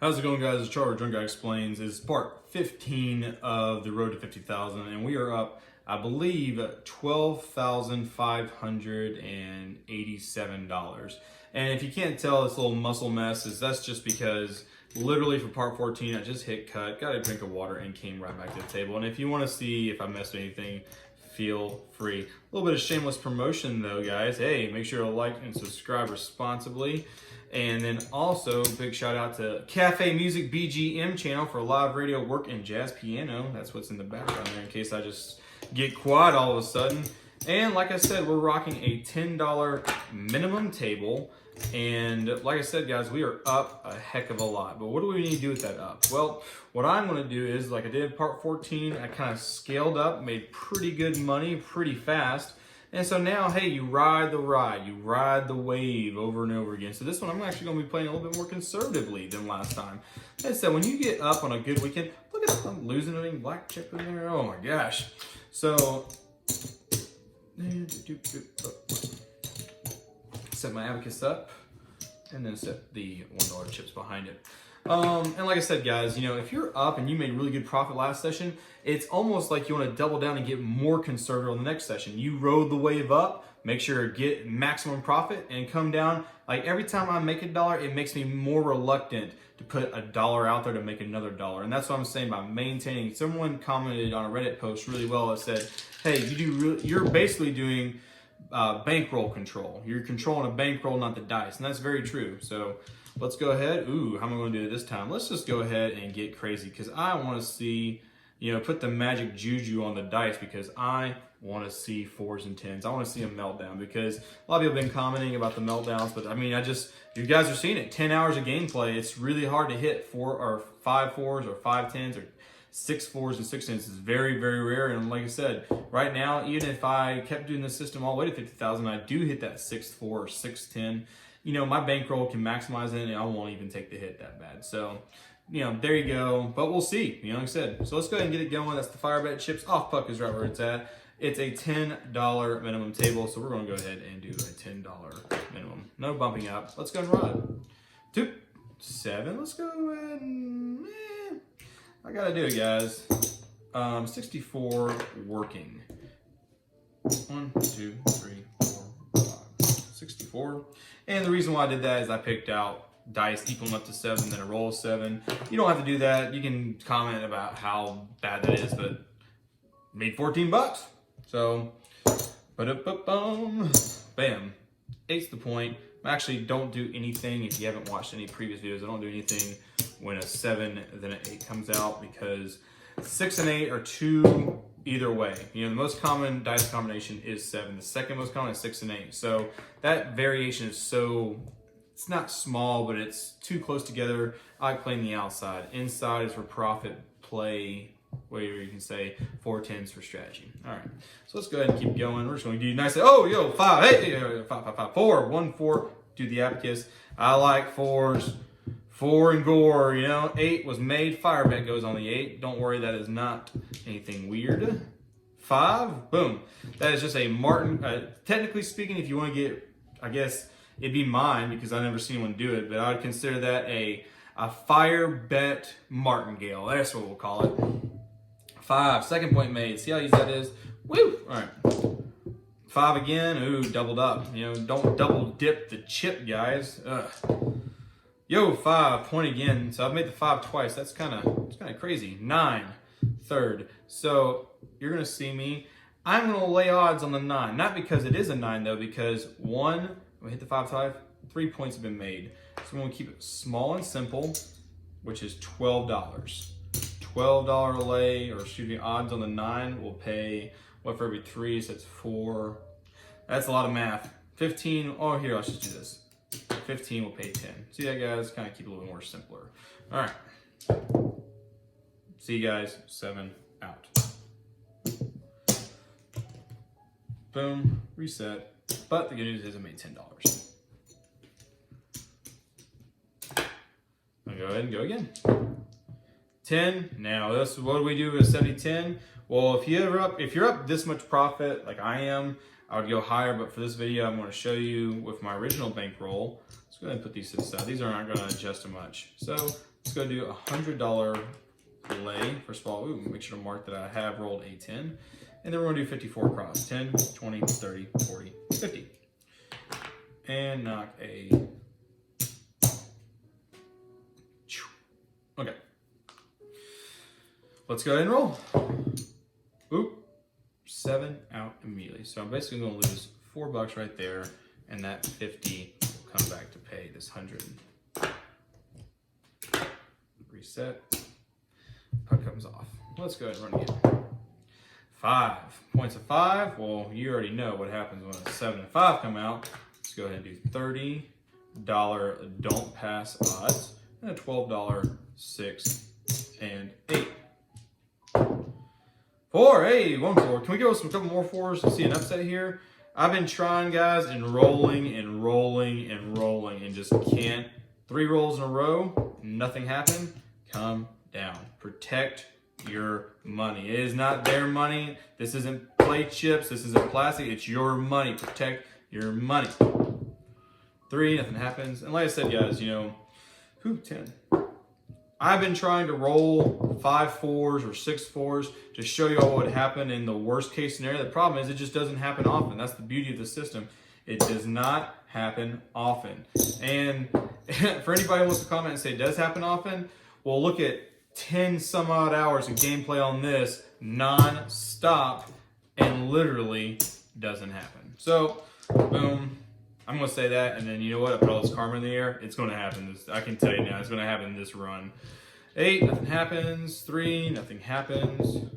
How's it going, guys? It's Charlie Drunk Guy Explains. It's part 15 of the Road to 50,000, and we are up, I believe, $12,587. And if you can't tell, this little muscle mess that's just because literally for part 14, I just hit cut, got a drink of water, and came right back to the table. And if you want to see if I messed anything, feel free. A little bit of shameless promotion though, guys. Hey, make sure to like and subscribe responsibly. And then also, big shout out to Cafe Music BGM channel for live radio work and jazz piano. That's what's in the background there in case I just get quiet all of a sudden. And like I said, we're rocking a $10 minimum table. And like I said, guys, we are up a heck of a lot. But what do we need to do with that up? Well, what I'm going to do is, like I did part 14, I kind of scaled up, made pretty good money pretty fast. And so now, hey, you ride the ride, you ride the wave over and over again. So this one, I'm actually going to be playing a little bit more conservatively than last time. Like I said, when you get up on a good weekend, look at that, I'm losing any black chip in there. Oh my gosh. So, set my abacus up and then set the $1 chips behind it. And like I said, guys, you know, if you're up and you made really good profit last session, it's almost like you want to double down and get more conservative on the next session. You rode the wave up, make sure to get maximum profit and come down. Like every time I make $1, it makes me more reluctant to put $1 out there to make another $1. And that's what I'm saying by maintaining. Someone commented on a Reddit post really well that said, hey, you're basically doing bankroll control. You're controlling a bankroll, not the dice. And that's very true. So let's go ahead. Ooh, how am I going to do it this time? Let's just go ahead and get crazy because I want to see, you know, put the magic juju on the dice because I want to see 4s and 10s. I want to see a meltdown because a lot of people have been commenting about the meltdowns, but I mean, you guys are seeing it. 10 hours of gameplay. It's really hard to hit 4 or 5 4s or 5 10s or 6 4s and 6 10s. It's very, very rare. And like I said, right now, even if I kept doing this system all the way to 50,000, I do hit that 6 4 or 6 10. You know, my bankroll can maximize it and I won't even take the hit that bad. So, you know, there you go. But we'll see, you know, like I said. So let's go ahead and get it going. That's the Firebet chips. Off puck is right where it's at. It's a $10 minimum table. So we're going to go ahead and do a $10 minimum. No bumping up. Let's go and ride. 2, 7. Let's go and, I got to do it, guys. 64 working. 1, 2, 3, 4, 5, 64. And the reason why I did that is I picked out dice equaling up to 7, then a roll of 7. You don't have to do that. You can comment about how bad that is, but made 14 bucks. So, bam. 8's the point. I actually don't do anything, if you haven't watched any previous videos, I don't do anything when a 7 then an 8 comes out because 6 and 8 are 2 either way. You know, the most common dice combination is 7. The second most common is 6 and 8. So that variation is it's not small, but it's too close together. I like playing the outside. Inside is for profit, play, whatever you can say, 4 10s for strategy. All right, so let's go ahead and keep going. We're just going to do nice. Oh, yo, 5, hey, 5, 5, 5, 4, 1, 4. Do the abacus. I like 4s. 4 and gore, you know. 8 was made. Firebet goes on the 8. Don't worry, that is not anything weird. 5, boom. That is just a martin. Technically speaking, if you want to get, I guess it'd be mine because I've never seen anyone do it, but I would consider that a Firebet martingale. That's what we'll call it. 5, second point made. See how easy that is? Woo! All right. 5 again. Ooh, doubled up. You know, don't double dip the chip, guys. Ugh. Yo, 5, point again. So I've made the 5 twice. That's kind of crazy. 9, third. So you're gonna see me. I'm gonna lay odds on the 9, not because it is a 9 though, because 1, we hit the 5, 3 points have been made. So I'm gonna keep it small and simple, which is $12. $12 lay, or excuse me, odds on the 9 will pay what for every 3? So it's 4. That's a lot of math. 15. Oh, here, let's just do this. 15 will pay 10. See that, guys? Kind of keep it a little more simpler. All right. See you guys. 7 out. Boom. Reset. But the good news is I made $10. I'll go ahead and go again. 10. Now, what do we do with 70-10? Well, if you're up this much profit, like I am, I would go higher, but for this video, I'm going to show you with my original bankroll. Let's go ahead and put these to the side. These aren't going to adjust too much. So Let's go do $100 lay. First of all, make sure to mark that I have rolled a 10. And then we're gonna do 54 across. 10, 20, 30, 40, 50. And knock a... Okay. Let's go ahead and roll. Oop. 7 out immediately. So I'm basically gonna lose $4 right there, and that 50 will come back to pay this 100. Reset. Puck comes off. Let's go ahead and run again. 5 points of 5. Well, you already know what happens when a 7 and 5 come out. Let's go ahead and do $30 don't pass odds and a $12 6 and 8. 4. Hey, 1 4. Can we go with some couple more 4s to see an upset here? I've been trying, guys, and rolling and rolling and rolling and just can't. 3 rolls in a row, nothing happened. Come down. Protect your money. It is not their money. This isn't play chips. This isn't plastic. It's your money. Protect your money. 3, nothing happens. And like I said, guys, 10. I've been trying to roll 5 4s or 6 4s to show you all what would happen in the worst case scenario. The problem is it just doesn't happen often. That's the beauty of the system. It does not happen often. And for anybody who wants to comment and say it does happen often, well, look at 10 some odd hours of gameplay on this non-stop and literally doesn't happen. So, boom. I'm going to say that, and then you know what? I put all this karma in the air. It's going to happen. I can tell you now. It's going to happen this run. 8, nothing happens. 3, nothing happens.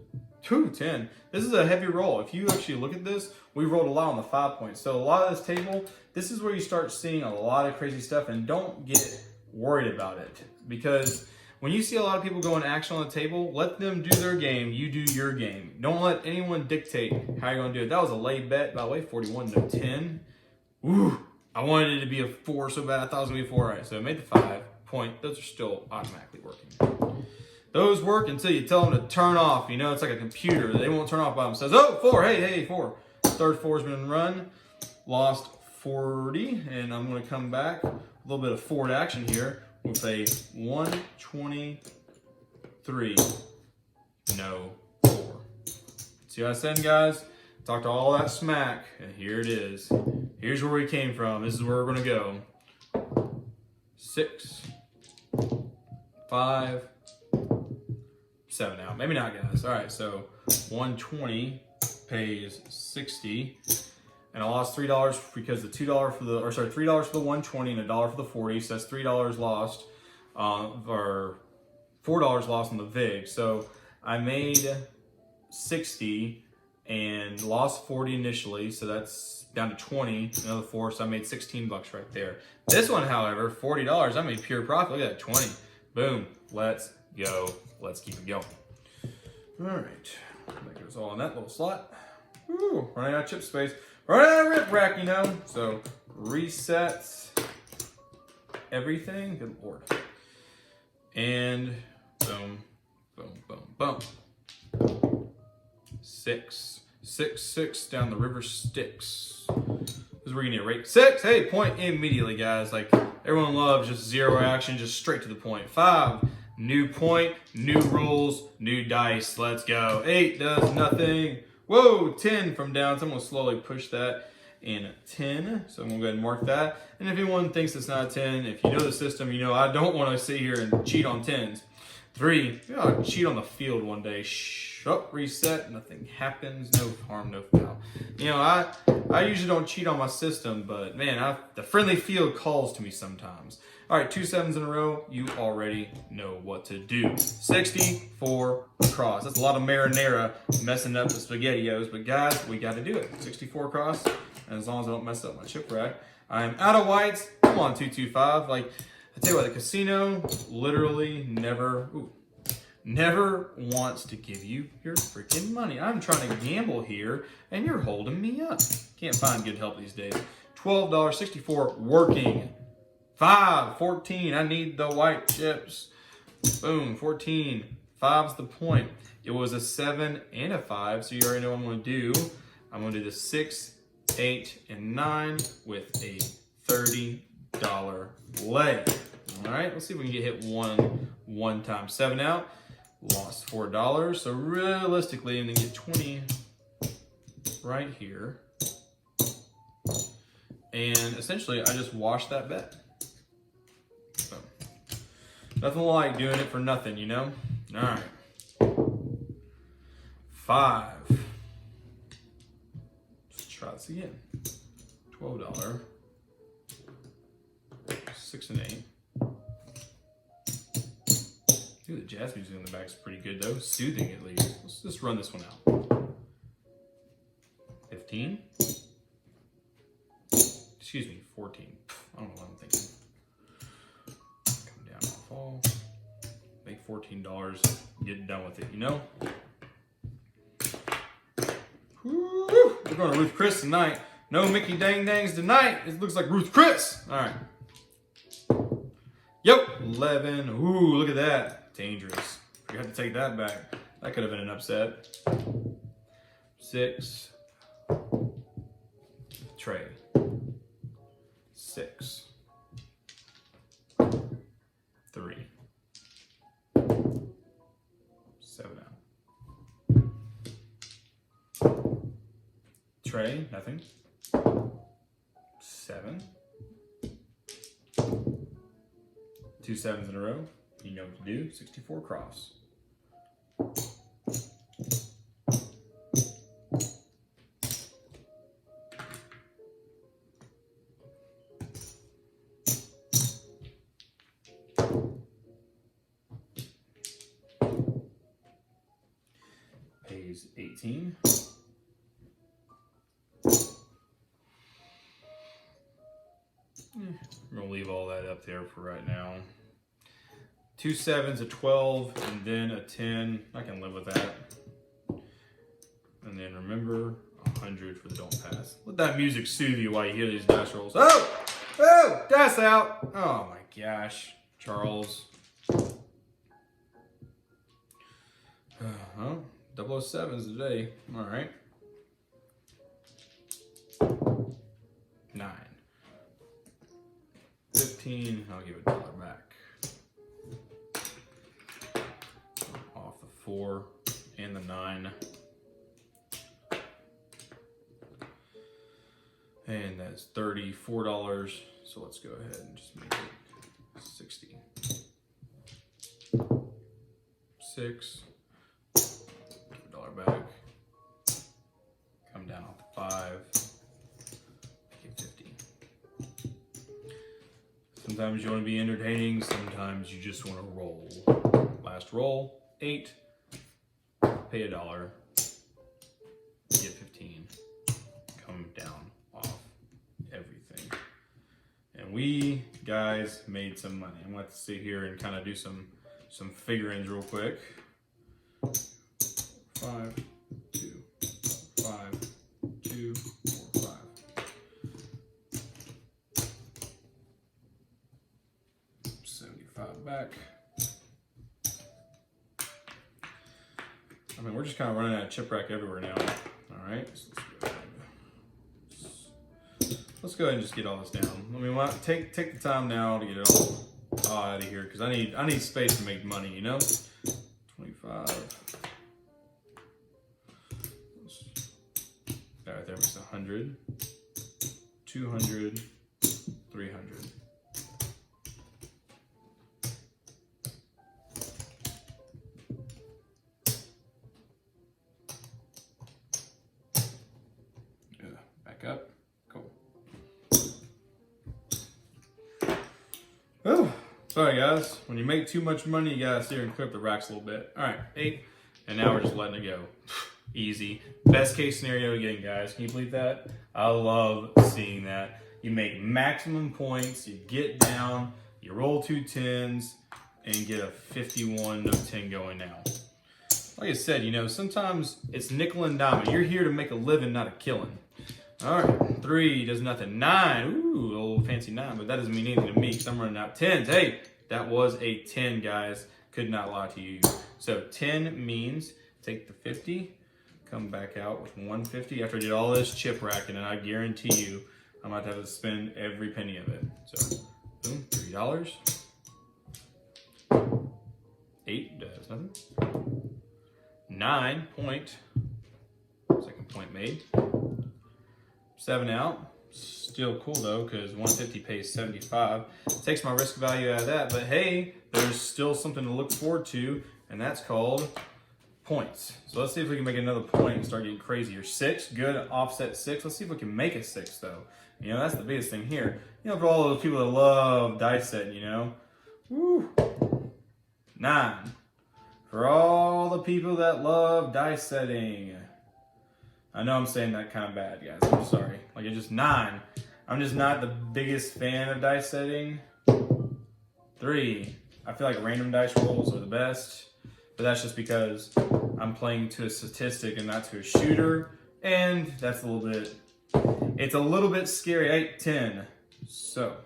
2, 10. This is a heavy roll. If you actually look at this, we rolled a lot on the 5 points. So a lot of this table, this is where you start seeing a lot of crazy stuff, and don't get worried about it. Because when you see a lot of people going action on the table, let them do their game. You do your game. Don't let anyone dictate how you're going to do it. That was a lay bet, by the way, 41 to 10. Ooh, I wanted it to be a 4 so bad. I thought it was going to be a 4. All right, so I made the 5 point. Those are still automatically working. Those work until you tell them to turn off. It's like a computer. They won't turn off by themselves. Oh, 4. Hey, 4. Third 4's been run. Lost 40. And I'm going to come back. A little bit of forward action here with a 123. No 4. See what I said, guys? Talked all that smack, and here it is. Here's where we came from. This is where we're going to go. 6, 5, 7 out. Maybe not, guys. All right, so 120 pays 60, and I lost $3 because the $3 for the 120 and $1 for the 40. So that's $3 lost, or $4 lost on the VIG. So I made 60. And lost 40 initially, so that's down to 20, another 4, so I made $16 right there. This one, however, $40, I made pure profit. Look at that, 20. Boom, let's go. Let's keep it going. All right, that goes all in that little slot. Woo, running out of chip space. Running out of rip rack, So resets everything. Good Lord. And boom, boom, boom, boom. 6, 6, 6 down the river Styx. This is where you need to rate 6. Hey, point immediately, guys. Like everyone loves just 0 action, just straight to the point. 5, new point, new rules, new dice. Let's go. 8 does nothing. Whoa, 10 from down. So I'm gonna slowly push that in 10. So I'm gonna go ahead and mark that. And if anyone thinks it's not a 10, if you know the system, I don't want to sit here and cheat on 10s. 3, I'll cheat on the field one day. Reset, nothing happens, no harm, no foul. I usually don't cheat on my system, but man, the friendly field calls to me sometimes. All right, 2 7s in a row, you already know what to do. 64 across. That's a lot of marinara messing up the SpaghettiOs, but guys, we got to do it. 64 across, and as long as I don't mess up my chip rack. I'm out of whites. Come on, 225. Like, I tell you what, the casino literally never wants to give you your freaking money. I'm trying to gamble here, and you're holding me up. Can't find good help these days. $12, 64 working. 5, 14. I need the white chips. Boom, 14. 5's the point. It was a 7 and a 5, so you already know what I'm going to do. I'm going to do the 6, 8, and 9 with a $30 lay. All right, let's see if we can get hit one time. 7 out, lost $4. So realistically, and then get 20 right here. And essentially, I just washed that bet. So, nothing like doing it for nothing, you know? All right. 5. Let's try this again. $12. 6 and 8. Ooh, the jazz music in the back is pretty good though. Soothing at least. Let's just run this one out. 15. Excuse me, 14. I don't know what I'm thinking. Come down off all. Make $14. Get done with it, you know? Woo! We're going to Ruth Chris tonight. No Mickey Dang Dangs tonight. It looks like Ruth Chris. All right. Yep, 11. Ooh, look at that. Dangerous. You have to take that back. That could have been an upset. 6. Trey. 6. 3. 7 out. Trey, nothing. 7. 2 7s in a row. You know what to do. 64 cross. Pays 18. We're going to leave all that up there for right now. 2 7s, a 12, and then a 10. I can live with that. And then remember, 100 for the don't pass. Let that music soothe you while you hear these dice rolls. Oh! Oh! Dice out! Oh my gosh. Charles. Well, 007s today. All right. 9. 15. I'll give $1 back. Off the 4 and the 9. And that's $34. So let's go ahead and just make it 60. 6. Give $1 back. Come down off the 5. Make it 50. Sometimes you want to be entertaining, sometimes you just want to roll. Last roll, 8. Pay $1. Get 15. Come down off everything. And we, guys, made some money. I'm going to sit here and kind of do some figurines real quick. 5, 2, 5, 2, 4, 5. 75 back. I mean, we're just kind of running out of chip rack everywhere now. All right, so let's go ahead and just get all this down. I mean, take the time now to get it all out of here because I need space to make money, you know. 25. That right there makes 100, 200, 300. Back up. Cool. Oh, sorry guys. When you make too much money, you gotta sit here and clear up the racks a little bit. All right, 8, and now we're just letting it go. Easy. Best case scenario again, guys. Can you believe that? I love seeing that. You make maximum points, you get down, you roll 2 10s, and get a 51 no 10 going now. Like I said, you know, sometimes it's nickel and dime. You're here to make a living, not a killing. All right, 3 does nothing. 9, ooh, old fancy 9, but that doesn't mean anything to me because I'm running out 10s. Hey, that was a 10, guys. Could not lie to you. So 10 means take the 50, come back out with 150 after I did all this chip racking, and I guarantee you I'm about to have to spend every penny of it. So, boom, $3. nothing. 9 point. Second point made. 7 out. Still cool though, because 150 pays 75. Takes my risk value out of that, but hey, there's still something to look forward to, and that's called points. So let's see if we can make another point and start getting crazier. 6, good, offset 6. Let's see if we can make a 6 though. You know, that's the biggest thing here. You know, for all those people that love dice setting, you know. Woo! 9. For all the people that love dice setting. I know I'm saying that kind of bad, guys. I'm sorry. Like, it's just 9. I'm just not the biggest fan of dice setting. 3. I feel like random dice rolls are the best. But that's just because I'm playing to a statistic and not to a shooter. And that's a little bit... It's a little bit scary. 8, 10. So,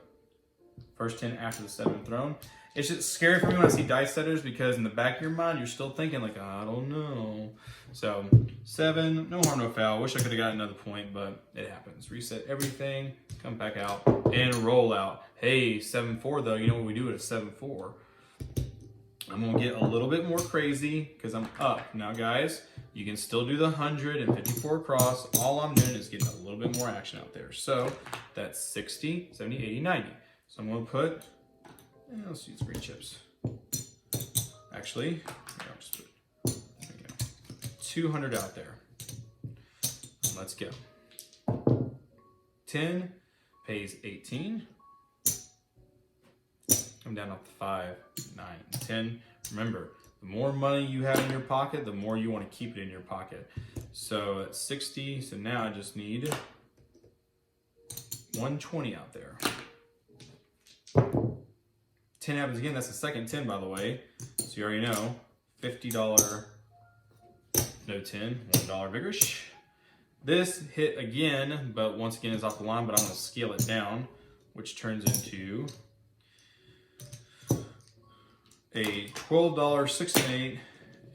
first 10 after the 7 thrown. It's just scary for me when I see dice setters because in the back of your mind, you're still thinking like, I don't know. So 7, no harm, no foul. Wish I could have got another point, but it happens. Reset everything, come back out, and roll out. Hey, 7-4 though, you know what we do at a 7-4? I'm gonna get a little bit more crazy because I'm up. Now guys, you can still do the 154 across. All I'm doing is getting a little bit more action out there. So that's 60, 70, 80, 90. So I'm gonna put, let's use 3 chips. Actually, I'll just put, there we go, 200 out there. Let's go. 10 pays 18. Come down off the 5, 9, 10. Remember, the more money you have in your pocket, the more you want to keep it in your pocket. So that's 60. So now I just need 120 out there. 10 happens again. That's the second 10, by the way. So you already know. $50, no 10, $1 vigorish. This hit again, but once again is off the line, but I'm going to scale it down, which turns into a $12 6 and 8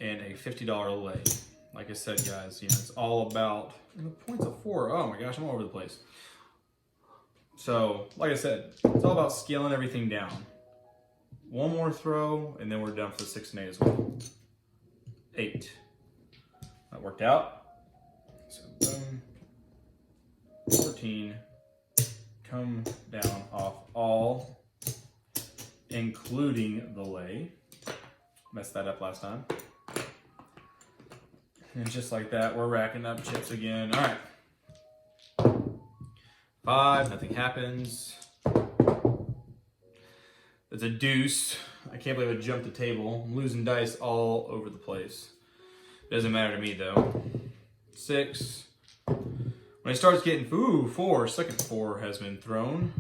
and a $50 lay. Like I said, guys, you know, it's all about, and the points of 4. Oh my gosh, I'm all over the place. So, like I said, it's all about scaling everything down. One more throw, and then we're done for the 6 and 8 as well. 8. That worked out. So, boom. 14. Come down off all, including the lay. Messed that up last time. And just like that, we're racking up chips again. All right. 5, nothing happens. It's a deuce. I can't believe I jumped the table. I'm losing dice all over the place. Doesn't matter to me though. 6. When it starts getting, 4, second 4 has been thrown.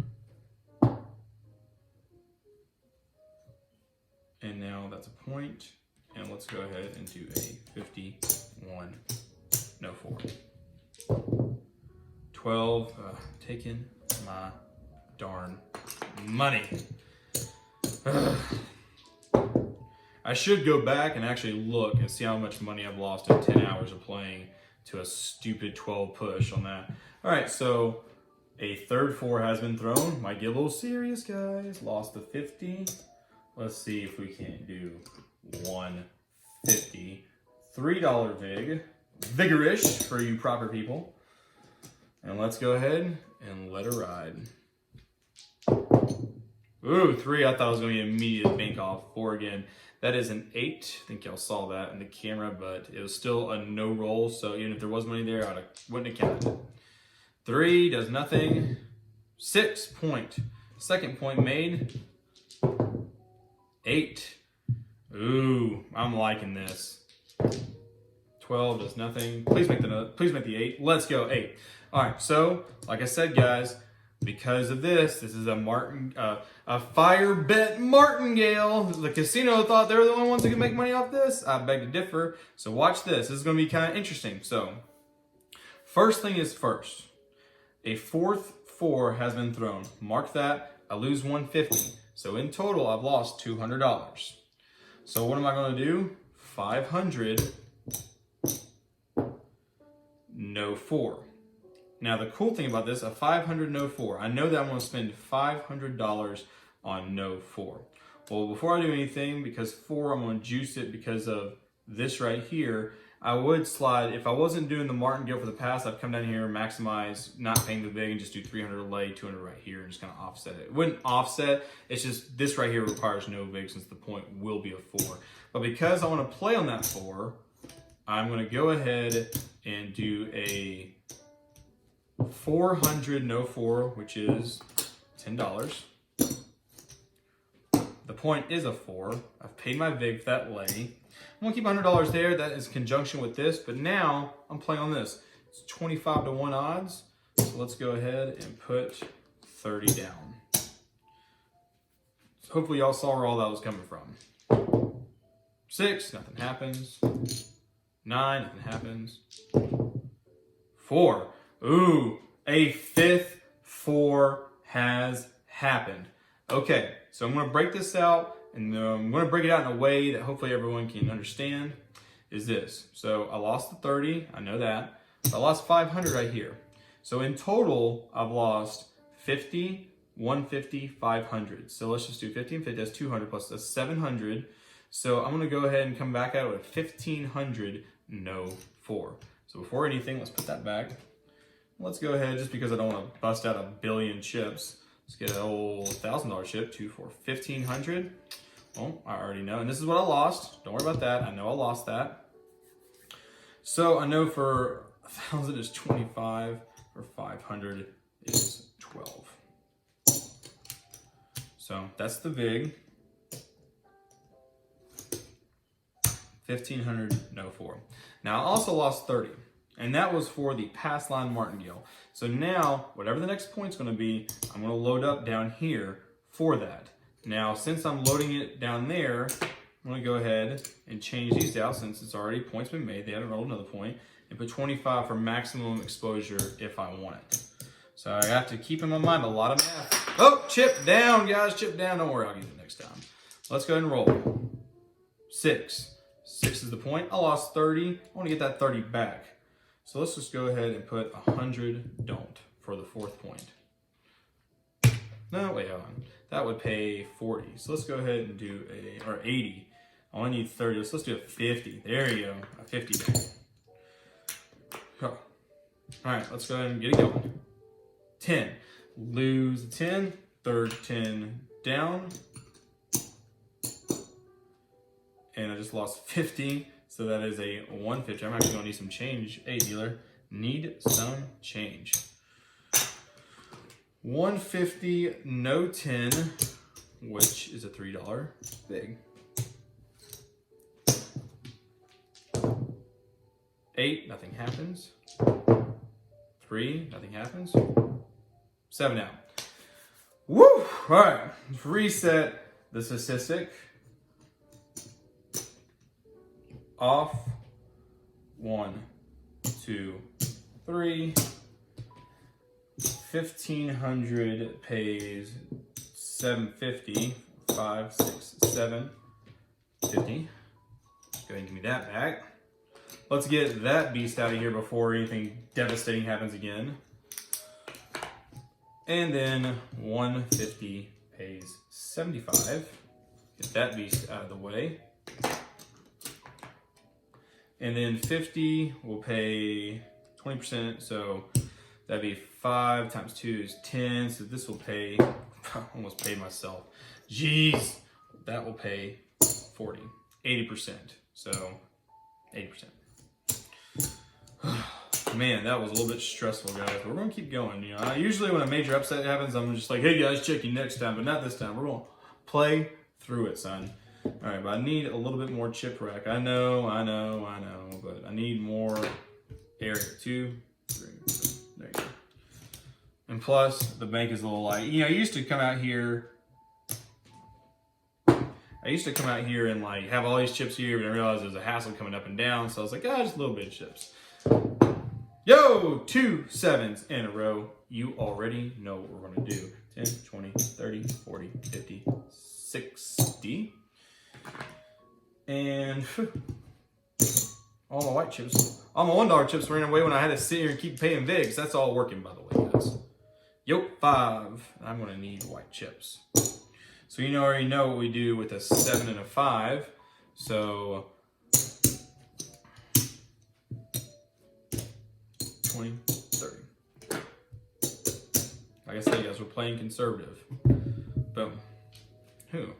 And now that's a point. And let's go ahead and do a 51, no 4. 12, taking my darn money. I should go back and actually look and see how much money I've lost in 10 hours of playing to a stupid 12 push on that. All right, so a third 4 has been thrown. Might get a little serious, guys. Lost the 50. Let's see if we can't do 150. $3 vig. Vigorish for you proper people. And let's go ahead and let her ride. Ooh, 3. I thought it was going to be an immediate bank off. 4 again. That is an 8. I think y'all saw that in the camera, but it was still a no roll. So even if there was money there, I wouldn't have counted it. 3 does nothing. 6 point. Second point made. 8. Ooh, I'm liking this. 12 does nothing. Please make the 8. Let's go 8. All right. So like I said, guys, because of this is a fire bet martingale. The casino thought they were the only ones who could make money off this. I beg to differ. So watch this. This is going to be kind of interesting. So first thing is first. A fourth 4 has been thrown. Mark that. I lose 150. So in total, I've lost $200. So what am I going to do? 500, no 4. Now the cool thing about this, a 500 no 4. I know that I'm going to spend $500 on no 4. Well, before I do anything, because 4, I'm going to juice it because of this right here. I would slide, if I wasn't doing the martingale for the pass, I'd come down here and maximize not paying the vig and just do 300 lay, 200 right here, and just kind of offset it. It wouldn't offset, it's just this right here requires no vig since the point will be a 4. But because I want to play on that 4, I'm going to go ahead and do a 400 no 4, which is $10. The point is a 4. I've paid my vig for that lay. I'm gonna keep $100 there. That is conjunction with this, but now I'm playing on this. It's 25 to 1 odds. So let's go ahead and put 30 down. So hopefully y'all saw where all that was coming from. 6, nothing happens. 9, nothing happens. 4, ooh, a 5th 4 has happened. Okay, so I'm gonna break this out, and I'm gonna break it out in a way that hopefully everyone can understand, is this. So I lost the 30, I know that. I lost 500 right here. So in total, I've lost 50, 150, 500. So let's just do 50 and 50, that's 200 plus that's 700. So I'm gonna go ahead and come back out with 1,500 no 4. So before anything, let's put that back. Let's go ahead, just because I don't wanna bust out a billion chips. Let's get an old $1,000 chip, 2 for 1,500. Well, I already know, and this is what I lost. Don't worry about that. I know I lost that. So I know for 1,000 is 25, for 500 is 12. So that's the vig. 1,500 no 4. Now I also lost 30. And that was for the pass line martingale. So now, whatever the next point's gonna be, I'm gonna load up down here for that. Now, since I'm loading it down there, I'm gonna go ahead and change these out since it's already, point's been made, they haven't rolled another point, and put 25 for maximum exposure if I want it. So I have to keep in my mind a lot of math. Oh, chip down, guys, chip down. Don't worry, I'll use it next time. Let's go ahead and roll. 6. 6 is the point. I lost 30. I wanna get that 30 back. So let's just go ahead and put 100 don't for the 4th point. No, wait, hold on. That would pay 40. So let's go ahead and do or 80. I only need 30. So let's do a 50. There you go, a 50 don't. Oh. All right, let's go ahead and get it going. 10, lose 10, third 10 down. And I just lost 50. So that is a 150. I'm actually gonna need some change. Hey dealer, need some change. 150, no 10, which is a $3 vig. 8, nothing happens. 3, nothing happens. 7 out. Woo! All right, let's reset the statistic. Off, 1, 2, 3. 1,500 pays 750. 5, 6, 7, 50. Go ahead and give me that back. Let's get that beast out of here before anything devastating happens again. And then 150 pays 75. Get that beast out of the way. And then 50 will pay 20%, so that'd be 5 times 2 is 10, so this will pay, almost paid myself. Jeez, that will pay 40, 80%, so 80%. Man, that was a little bit stressful, guys, but we're gonna keep going. You know, usually when a major upset happens, I'm just like, hey guys, check you next time, but not this time. We're gonna play through it, son. All right, but I need a little bit more chip rack. I know, but I need more area. 2, 3, there you go. And plus, the bank is a little light. You know, I used to come out here and like have all these chips here, but I realized there's a hassle coming up and down, so I was like, just a little bit of chips. Yo, 2 7s in a row. You already know what we're gonna do. 10, 20, 30, 40, 50, 60. And all my white chips, all my $1 chips ran away when I had to sit here and keep paying VIGs. That's all working, by the way, guys. Yo, 5. I'm gonna need white chips. So you already know what we do with a 7 and a 5. So 20, 30. Like I said, guys, we're playing conservative. Boom. Who?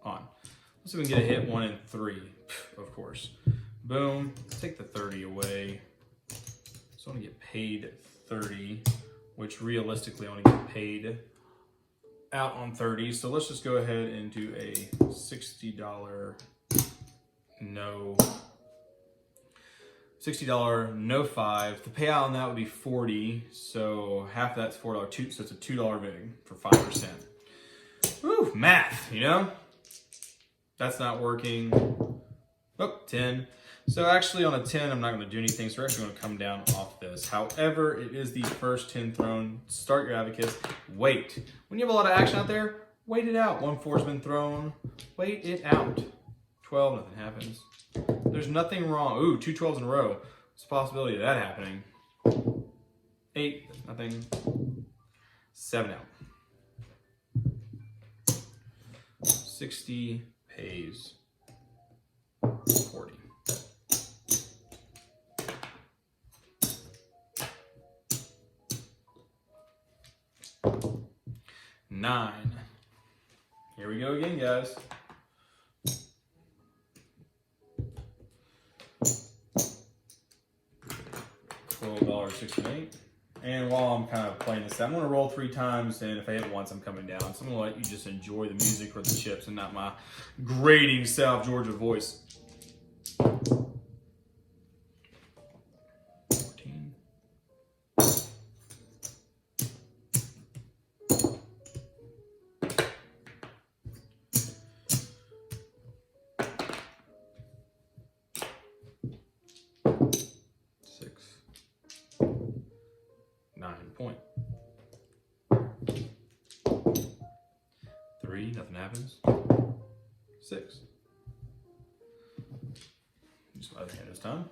On. Let's see if we can get a hit 1 and 3. Of course. Boom. Take the 30 away. So I want to get paid 30, which realistically I want to get paid out on 30. So let's just go ahead and do a $60 no. $60 no 5. The payout on that would be 40. So half of that's $4. So it's a $2 vig for 5%. Woo, math, you know? That's not working. Oh, 10. So actually on a 10, I'm not going to do anything. So we're actually going to come down off this. However, it is the first 10 thrown. Start your advocates. Wait. When you have a lot of action out there, wait it out. 1 4's been thrown. Wait it out. 12, nothing happens. There's nothing wrong. Ooh, 2 12s in a row. What's the possibility of that happening? 8, nothing. 7 out. 60 pays 40. $9. Here we go again, guys. $12.68. And while I'm kind of playing this, I'm going to roll 3 times, and if I hit once, I'm coming down. So I'm going to let you just enjoy the music or the chips and not my grating South Georgia voice. 14. Point. 3, nothing happens. 6. Use my other hand this time.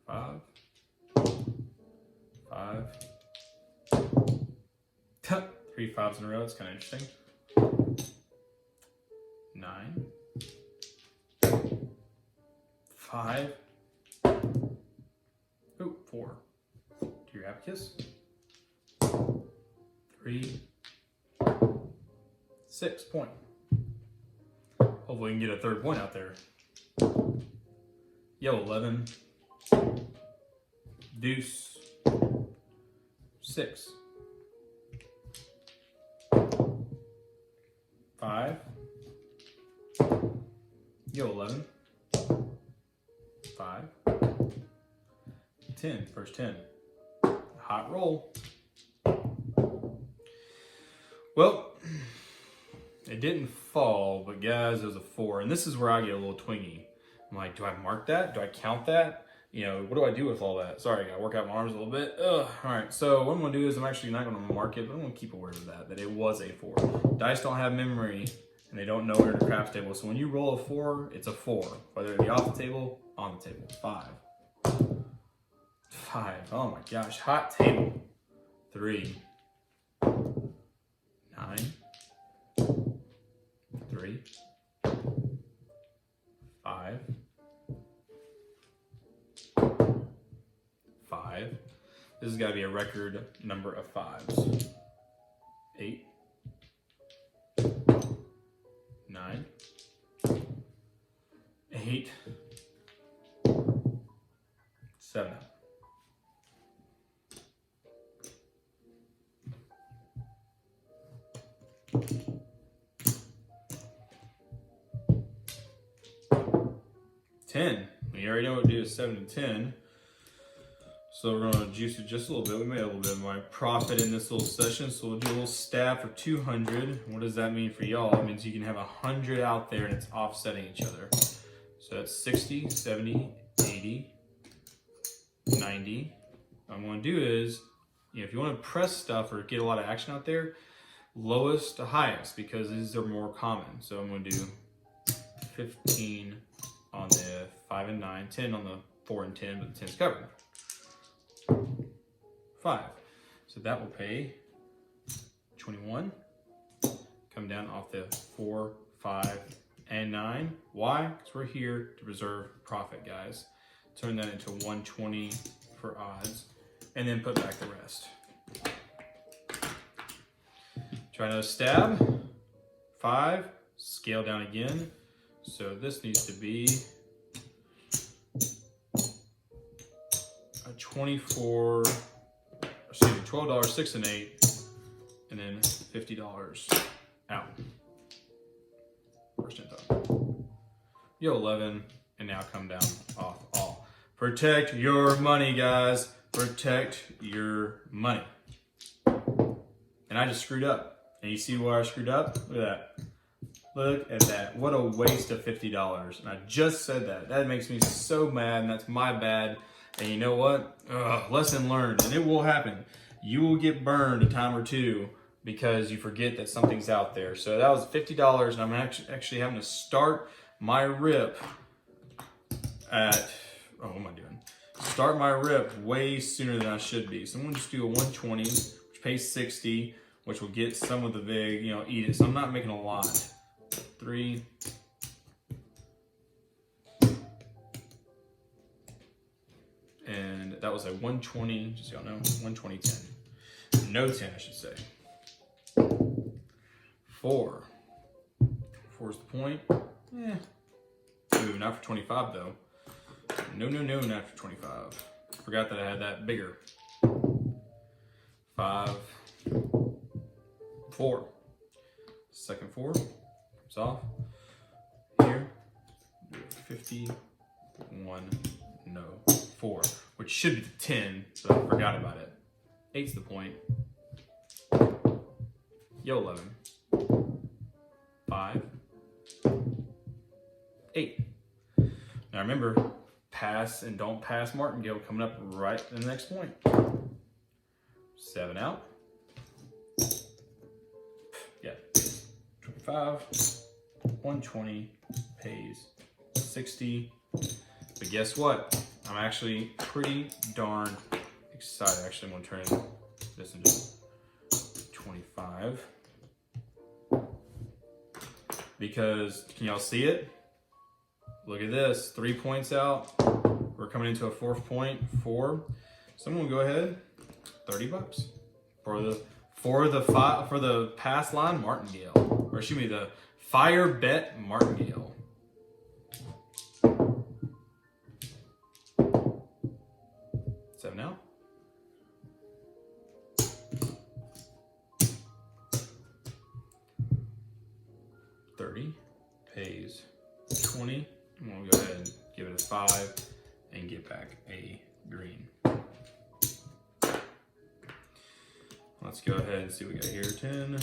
5. 5. 3 5s in a row, it's kind of interesting. 9. 5. Oh, 4. Your abacus. 3. 6 point. Hopefully we can get a 3rd point out there. Yo, 11. Deuce. 6. 5. Yo, 11. 5. 10. First 10. Hot roll. Well, it didn't fall, but guys, it was a 4. And this is where I get a little twingy. I'm like, do I mark that? Do I count that? You know, what do I do with all that? Sorry, I gotta work out my arms a little bit. Ugh. All right, so what I'm gonna do is I'm actually not gonna mark it, but I'm gonna keep aware of that it was a 4. Dice don't have memory, and they don't know where the craps table. So when you roll a 4, it's a 4. Whether it be off the table, on the table. 5. 5. Oh my gosh. Hot table. 3. 9. 3. 5. 5. This has got to be a record number of 5s. 8. 9. 8. 7. 10. We already know what to do is 7 and 10. So we're going to juice it just a little bit. We made a little bit of my profit in this little session. So we'll do a little stab for 200. What does that mean for y'all? It means you can have 100 out there and it's offsetting each other. So that's 60, 70, 80, 90. What I'm going to do is, you know, if you want to press stuff or get a lot of action out there, lowest to highest, because these are more common. So I'm going to do 15 on the 5 and 9, 10 on the 4 and 10, but the 10's covered. 5. So that will pay 21. come down off the 4, 5, and 9. Why? Because we're here to preserve profit, guys. Turn that into 120 for odds, and then put back the rest. Try another stab. 5, scale down again. So this needs to be a 24, excuse me, $12, 6 and 8, and then $50 out. First info. Yo, 11, and now come down off all. Protect your money, guys. Protect your money. And I just screwed up. And you see where I screwed up? Look at that. Look at that. What a waste of $50. And I just said that. That makes me so mad, and that's my bad. And you know what? Lesson learned. And it will happen. You will get burned a time or two because you forget that something's out there. So that was $50, and I'm actually having to start my rip at, oh, what am I doing? Start my rip way sooner than I should be. So I'm gonna just do a 120, which pays 60, which will get some of the vig, you know, eat it. So I'm not making a lot. 3. And that was a 120, just so y'all know, 120, 10. No 10, I should say. 4. 4 is the point. Yeah. Ooh, not for 25 though. No, not for 25. Forgot that I had that bigger. 5, 4. Second 4 comes off. Here, 51, no, 4, which should be the 10, but I forgot about it. 8's the point. Yo, 11. 5, 8. Now remember, pass and don't pass martingale coming up right in the next point. 7 out. Yeah, 25, 120, pays 60. But guess what? I'm actually pretty darn excited. Actually, I'm gonna turn this into 25. Because, can y'all see it? Look at this, 3 points out. We're coming into a 4th point, 4. So I'm gonna go ahead, $30 for the pass line martingale, or excuse me, the fire bet martingale. $7 out. $30 pays 20. I'm gonna go ahead and give it a 5 and get back a green. Let's go ahead and see what we got here. 10,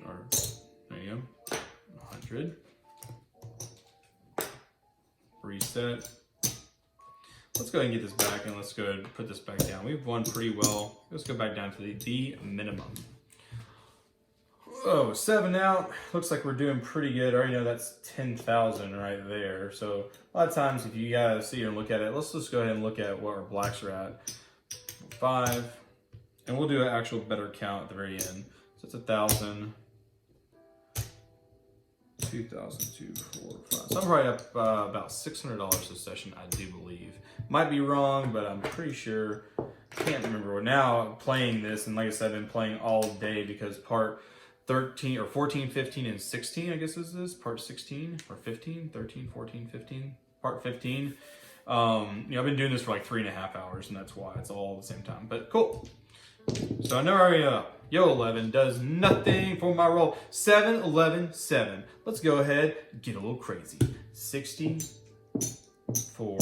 or there you go, 100. Reset. Let's go ahead and get this back, and let's go ahead and put this back down. We've won pretty well. Let's go back down to the minimum. Oh, 7 out. Looks like we're doing pretty good. I already know that's 10,000 right there. So a lot of times if you guys see and look at it, let's just go ahead and look at what our blacks are at. 5, and we'll do an actual better count at the very end. So it's 1,000, 2,000, 2, 4, 5. So I'm probably up about $600 this session, I do believe. Might be wrong, but I'm pretty sure. Can't remember. We're now playing this, and like I said, I've been playing all day because part 13 or 14, 15, and 16, I guess is this part 16 or 15, 13, 14, 15, part 15. You know, I've been doing this for like 3.5 hours, and that's why it's all at the same time. But cool. So I know I already up. Yo, 11 does nothing for my roll. 7, 11, 7. Let's go ahead, get a little crazy. 64.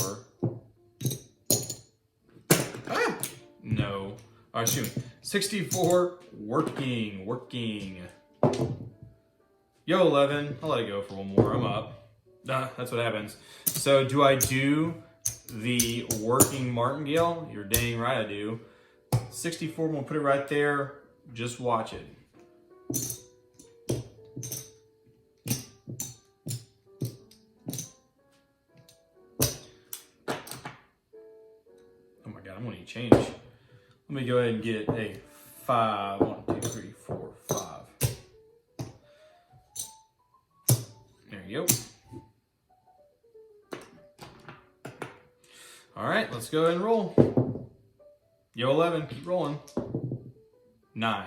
No. All right, shoot. 64, working. Yo, 11, I'll let it go for one more. I'm up. That's what happens. So do I do the working martingale? You're dang right I do. 64, I'm gonna put it right there. Just watch it. Oh my God, I'm gonna need change. Let me go ahead and get a 5. 1, 2, 3, 4, 5. All right, let's go ahead and roll. Yo, 11, keep rolling. 9.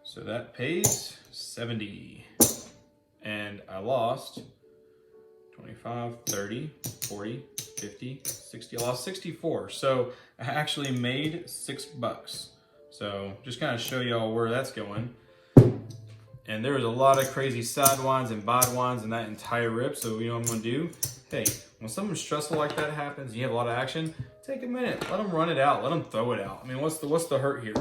So that pays 70. And I lost 25, 30, 40, 50, 60. I lost 64. So I actually made $6. So just kind of show y'all where that's going. And there was a lot of crazy sidewinds and bodewinds in that entire rip. So you know what I'm gonna do? Hey, when something stressful like that happens, and you have a lot of action, take a minute, let them run it out, let them throw it out. I mean, what's the hurt here?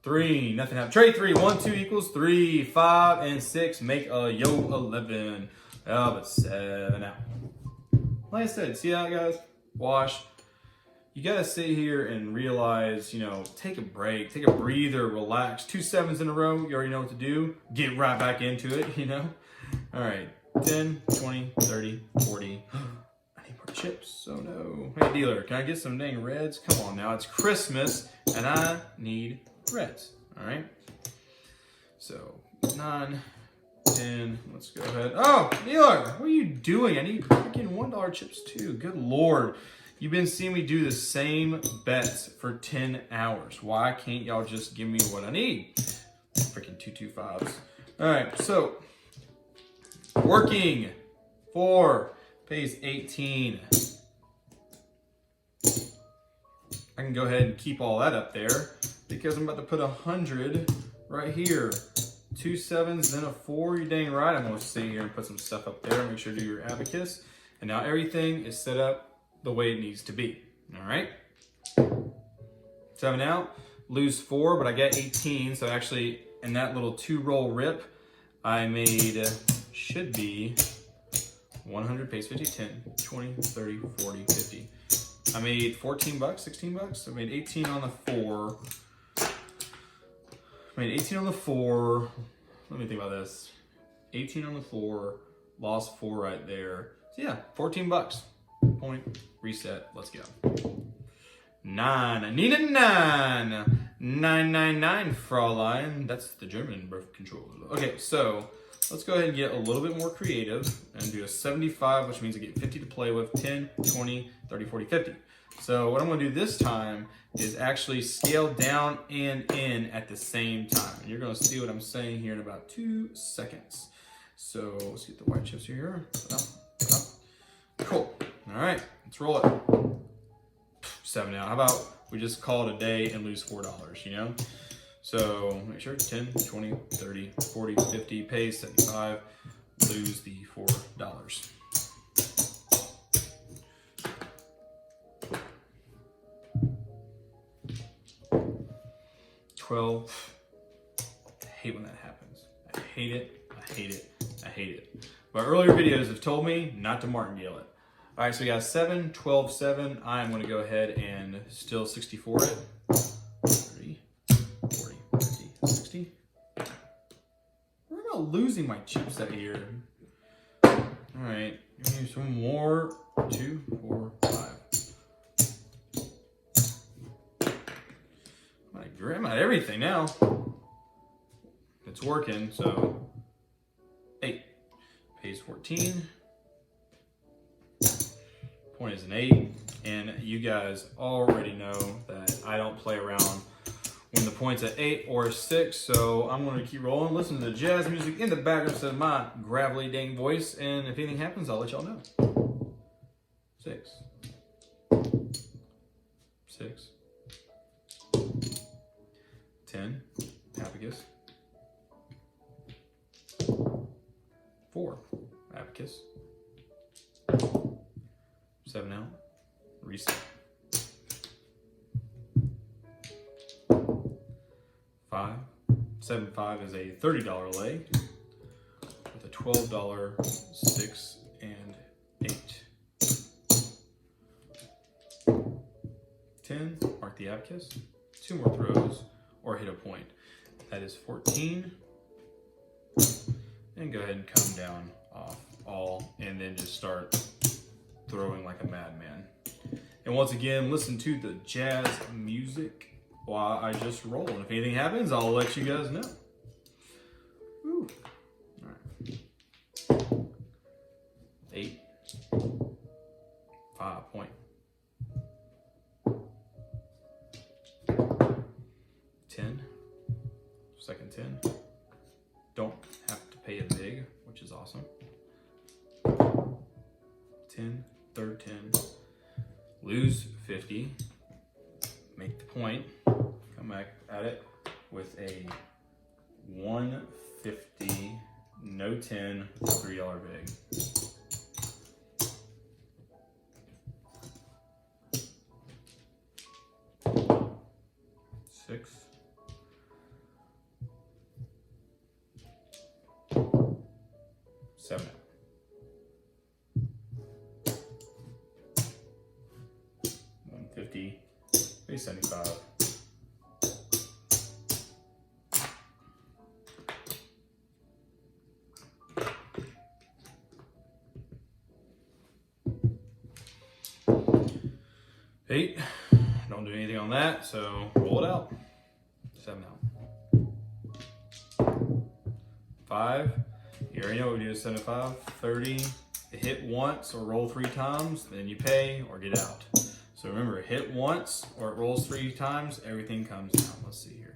3, nothing happened. Trade 3, 1, 2 equals 3, 5, and 6 make a yo 11. Oh, but 7 out. Like I said, see that, guys? Wash. You gotta sit here and realize, you know, take a break, take a breather, relax. 2 7s in a row, you already know what to do. Get right back into it, you know? All right, 10, 20, 30, 40. I need more chips, oh no. Hey, dealer, can I get some dang reds? Come on now, it's Christmas, and I need reds, all right? So, 9, 10, let's go ahead. Oh, dealer, what are you doing? I need freaking $1 chips too, good Lord. You've been seeing me do the same bets for 10 hours. Why can't y'all just give me what I need? Freaking 225s. All right, so working 4 pays 18. I can go ahead and keep all that up there because I'm about to put 100 right here. 2 7s, then a 4. You dang right. I'm gonna sit here and put some stuff up there. Make sure to do your abacus. And now everything is set up the way it needs to be. All right. 7 out, lose 4, but I get 18. So actually, in that little 2-roll rip, I made should be 100 pays 50, 10, 20, 30, 40, 50. I made $14, $16. I made 18 on the 4. I made 18 on the 4. Let me think about this. 18 on the 4, lost 4 right there. So yeah, $14. Point, reset, let's go. 9, I need a 9. 999, Fraulein. That's the German birth control. Okay, so let's go ahead and get a little bit more creative and do a 75, which means I get 50 to play with, 10, 20, 30, 40, 50. So what I'm gonna do this time is actually scale down and in at the same time. And you're gonna see what I'm saying here in about 2 seconds. So let's get the white chips here. Up, up. Cool. All right, let's roll it. 7 out. How about we just call it a day and lose $4, you know? So make sure 10, 20, 30, 40, 50, pay 75, lose the $4. $12. I hate when that happens. I hate it. I hate it. I hate it. My earlier videos have told me not to martingale it. All right, so we got 7, 12, 7. I'm going to go ahead and still 64 it. 30, 40, 50, 60. Where am I losing my chipset here? All right, give me some more. 2, 4, 5. I'm at everything now. It's working, so 8 pays 14. Point is an 8, and you guys already know that I don't play around when the point's at 8 or 6, so I'm going to keep rolling, listen to the jazz music in the background instead of my gravelly dang voice, and if anything happens, I'll let y'all know. 6. 6. 10. Abacus. 4. Abacus. 7 out. Reset. 5. 7, 5 is a $30 lay with a $12 6 and 8. 10. Mark the abacus. 2 more throws or hit a point. That is 14. And go ahead and come down off all and then just start throwing like a madman. And once again, listen to the jazz music while I just roll. And if anything happens, I'll let you guys know. Woo. All right. 8. 5 point. 10, third 10, lose 50, make the point, come back at it with a 150, no 10, $3 big. Six. Seven. 150, 375. Eight. Don't do anything on that, so roll it out. 7 out. 5. You already know what we do to 75. 30. Hit once or roll 3 times, then you pay or get out. So remember, hit once or it rolls 3 times, everything comes down. Let's see here.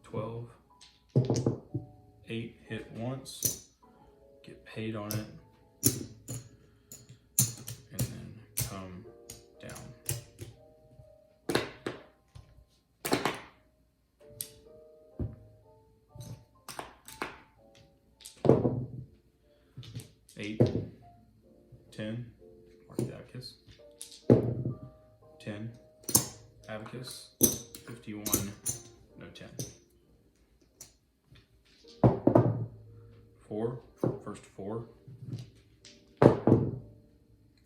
12. 8. Hit once. Get paid on it. And then come down. Eight, 10, mark the abacus, 10, abacus, 51, no 10. 4, first 4,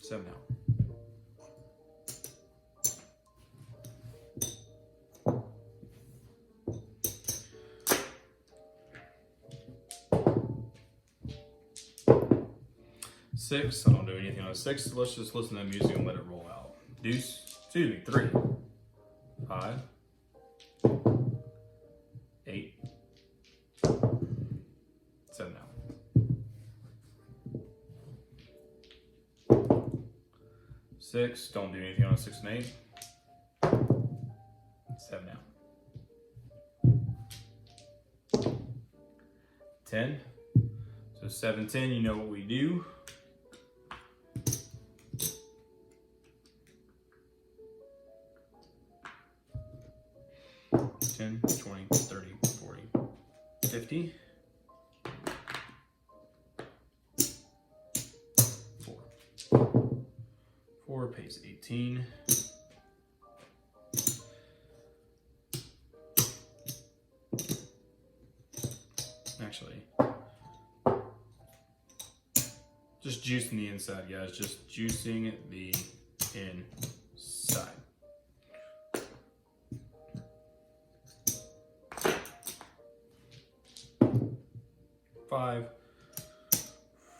7 out. Six, I don't do anything on 6. Let's just listen to the music and let it roll out. Deuce, 3, 5, 8, 7 out. 6, don't do anything on 6 and 8. 7 out. 10, so 7, 10, you know what we do. 10, 20, 30, 40, 50, 4 pays 18, actually, just juicing the inside, guys, just juicing the inside. 5,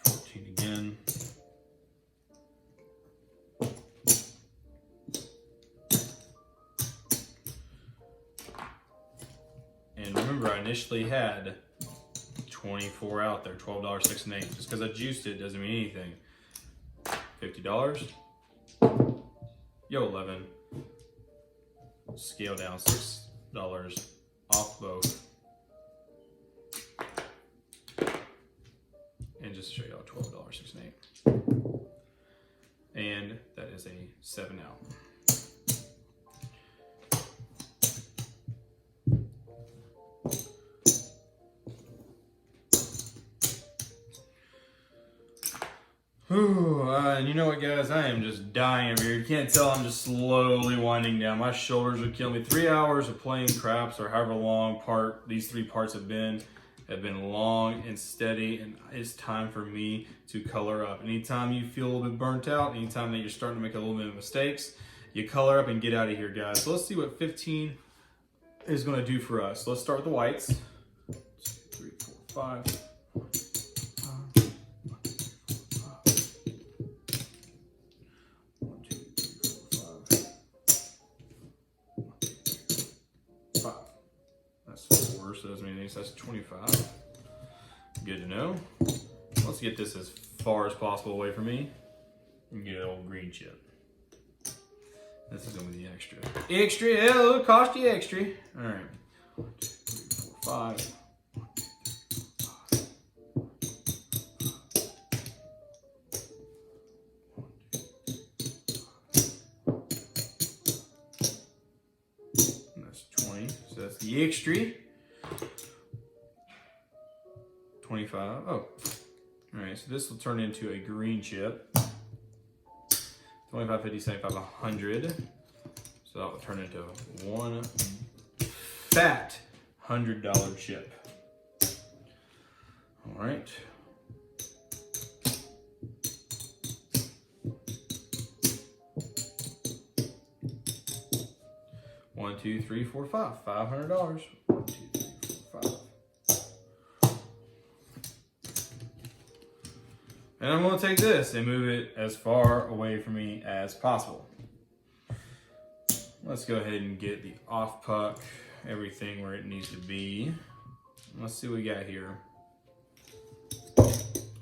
14 again. And remember, I initially had 24 out there, $12, 6 and 8. Just because I juiced it doesn't mean anything. $50. Yo, 11. Scale down $6 off both. And just show y'all $12, 6 and 8. And that is a 7 out. And you know what, guys? I am just dying over here. You can't tell I'm just slowly winding down. My shoulders would kill me. 3 hours of playing craps, or however long these 3 parts have been long and steady, and it's time for me to color up. Anytime you feel a little bit burnt out, anytime that you're starting to make a little bit of mistakes, you color up and get out of here, guys. So let's see what 15 is going to do for us. Let's start with the whites. 2, 3, 4, 5. 5. That's 4, so that's many things. That's 25. Good to know. Let's get this as far as possible away from me and get an old green chip. This is gonna be the extra. Extra, it'll cost you extra. All right. 1, 2, 3, 4, 5. 1, 2, 3, 4, 5. 1, 2, 3, 4, 5. the extra. 25. Oh. All right, so this will turn into a green chip. 25, 50, 75, 100. So that will turn into one fat $100 chip. All right. One, two, three, four, five. $500. 1, 2, 3, 4, 5. And I'm going to take this and move it as far away from me as possible. Let's go ahead and get the off puck, everything where it needs to be. Let's see what we got here.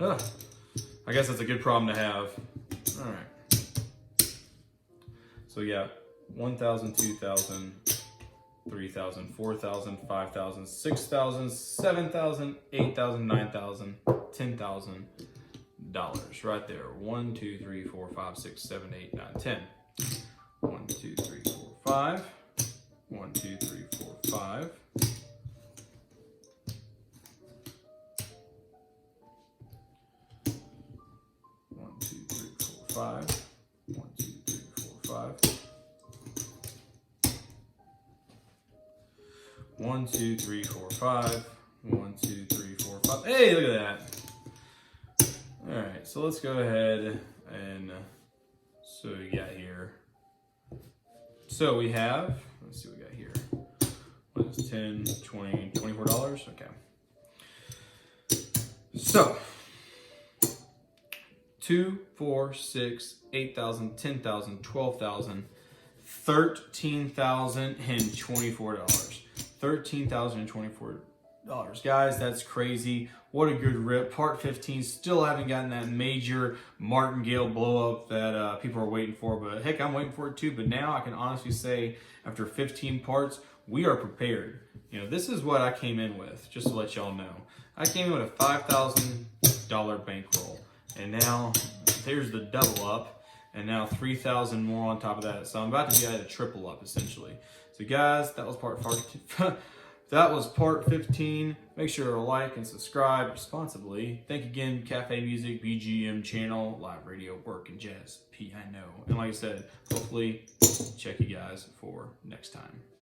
I guess that's a good problem to have. All right. So we got 1,000, 2,000, 3,000, 4,000, 5,000, 6,000, 7,000, 8,000, 9,000, $10,000 right there. 1, 2, 3, 4, 5, 6, 7, 8, 9, 10. 1, 2, 3, 4, 5. 1, 2, 3, 4, 5. 1, 2, 3, 4, 5. 1, 2, 3, 4, 5. 1, 2, 3, 4, 5. 1, 2, 3, 4, 5. Hey, look at that. All right, so let's go ahead and so we got here. So we have, let's see what we got here. What is 10, 20, $24? Okay. So 2, 4, 6, 8,000, 10,000, 12,000, $13,024. $13,024. Guys, that's crazy. What a good rip. Part 15, still haven't gotten that major martingale blow up that people are waiting for, but heck, I'm waiting for it too. But now I can honestly say, after 15 parts, we are prepared. You know, this is what I came in with, just to let y'all know. I came in with a $5,000 bankroll, and now there's the double up, and now 3,000 more on top of that. So I'm about to be at a triple up, essentially. So guys, that was part 15. Make sure to like and subscribe responsibly. Thank you again, Cafe Music, BGM channel, live radio, work, and jazz, piano. And like I said, hopefully check you guys for next time.